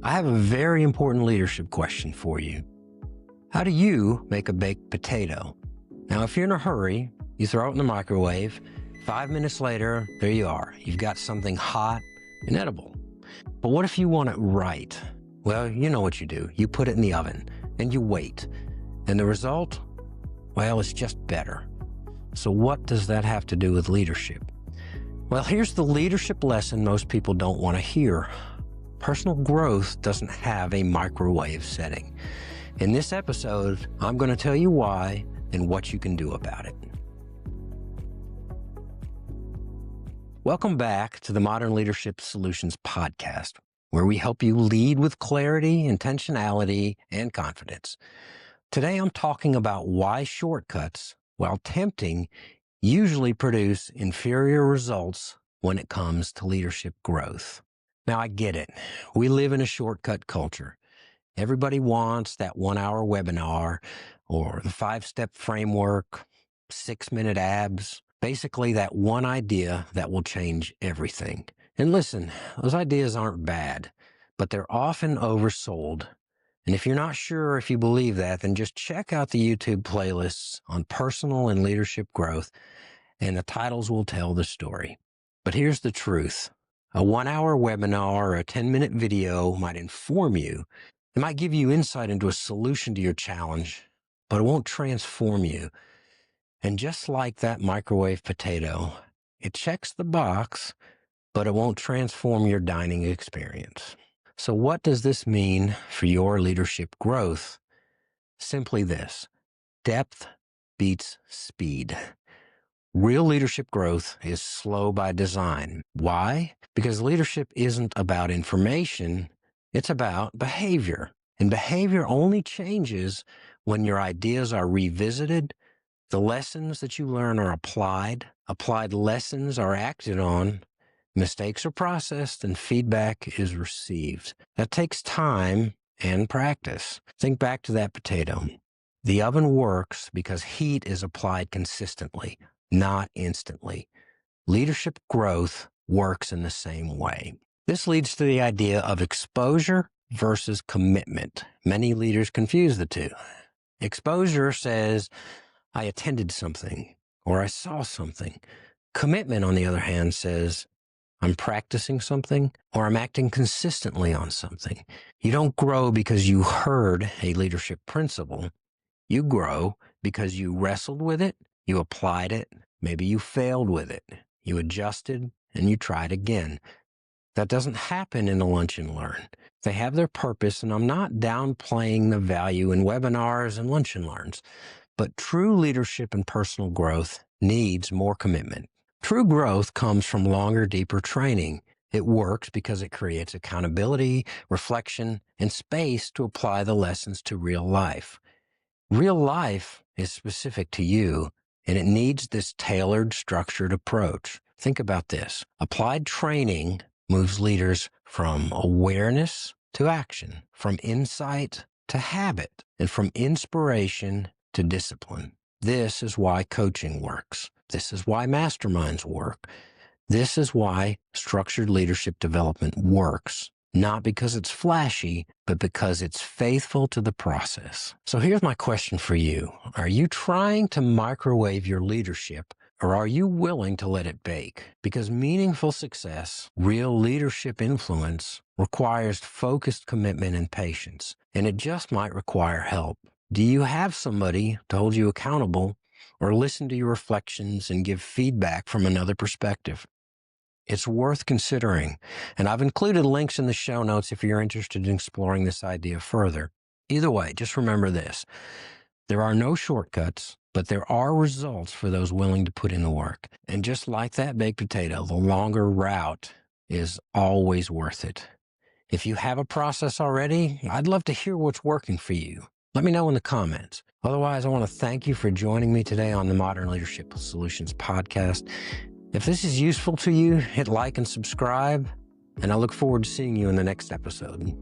I have a very important leadership question for you. How do you make a baked potato? Now, if you're in a hurry, you throw it in the microwave. 5 minutes later, there you are. You've got something hot and edible. But what if you want it right? Well, you know what you do. You put it in the oven and you wait. And the result? Well, it's just better. So what does that have to do with leadership? Well, here's the leadership lesson most people don't want to hear. Personal growth doesn't have a microwave setting. In this episode, I'm going to tell you why and what you can do about it. Welcome back to the Modern Leadership Solutions podcast, where we help you lead with clarity, intentionality, and confidence. Today, I'm talking about why shortcuts, while tempting, usually produce inferior results when it comes to leadership growth. Now, I get it. We live in a shortcut culture. Everybody wants that 1-hour webinar or the 5-step framework, 6-minute abs, basically that one idea that will change everything. And listen, those ideas aren't bad, but they're often oversold. And if you're not sure if you believe that, then just check out the YouTube playlists on personal and leadership growth, and the titles will tell the story. But here's the truth. A 1-hour webinar or a 10-minute video might inform you. It might give you insight into a solution to your challenge, but it won't transform you. And just like that microwave potato, it checks the box, but it won't transform your dining experience. So what does this mean for your leadership growth? Simply this: depth beats speed. Real leadership growth is slow by design. Why? Because leadership isn't about information, it's about behavior. And behavior only changes when your ideas are revisited, the lessons that you learn are applied lessons are acted on, mistakes are processed, and feedback is received. That takes time and practice. Think back to that potato. The oven works because heat is applied consistently, not instantly. Leadership growth works in the same way. This leads to the idea of exposure versus commitment. Many leaders confuse the two. Exposure says, I attended something or I saw something. Commitment, on the other hand, says, I'm practicing something or I'm acting consistently on something. You don't grow because you heard a leadership principle. You grow because you wrestled with it, you applied it, maybe you failed with it, you adjusted, and you tried again. That doesn't happen in a lunch and learn. They have their purpose, and I'm not downplaying the value in webinars and lunch and learns, but true leadership and personal growth needs more commitment. True growth comes from longer, deeper training. It works because it creates accountability, reflection, and space to apply the lessons to real life. Real life is specific to you, and it needs this tailored, structured approach. Think about this. Applied training moves leaders from awareness to action, from insight to habit, and from inspiration to discipline. This is why coaching works. This is why masterminds work. This is why structured leadership development works. Not because it's flashy, but because it's faithful to the process. So here's my question for you. Are you trying to microwave your leadership, or are you willing to let it bake? Because meaningful success, real leadership influence, requires focused commitment and patience, and it just might require help. Do you have somebody to hold you accountable or listen to your reflections and give feedback from another perspective? It's worth considering, and I've included links in the show notes if you're interested in exploring this idea further. Either way, just remember this. There are no shortcuts, but there are results for those willing to put in the work. And just like that baked potato, the longer route is always worth it. If you have a process already, I'd love to hear what's working for you. Let me know in the comments. Otherwise, I want to thank you for joining me today on the Modern Leadership Solutions podcast. If this is useful to you, hit like and subscribe, and I look forward to seeing you in the next episode.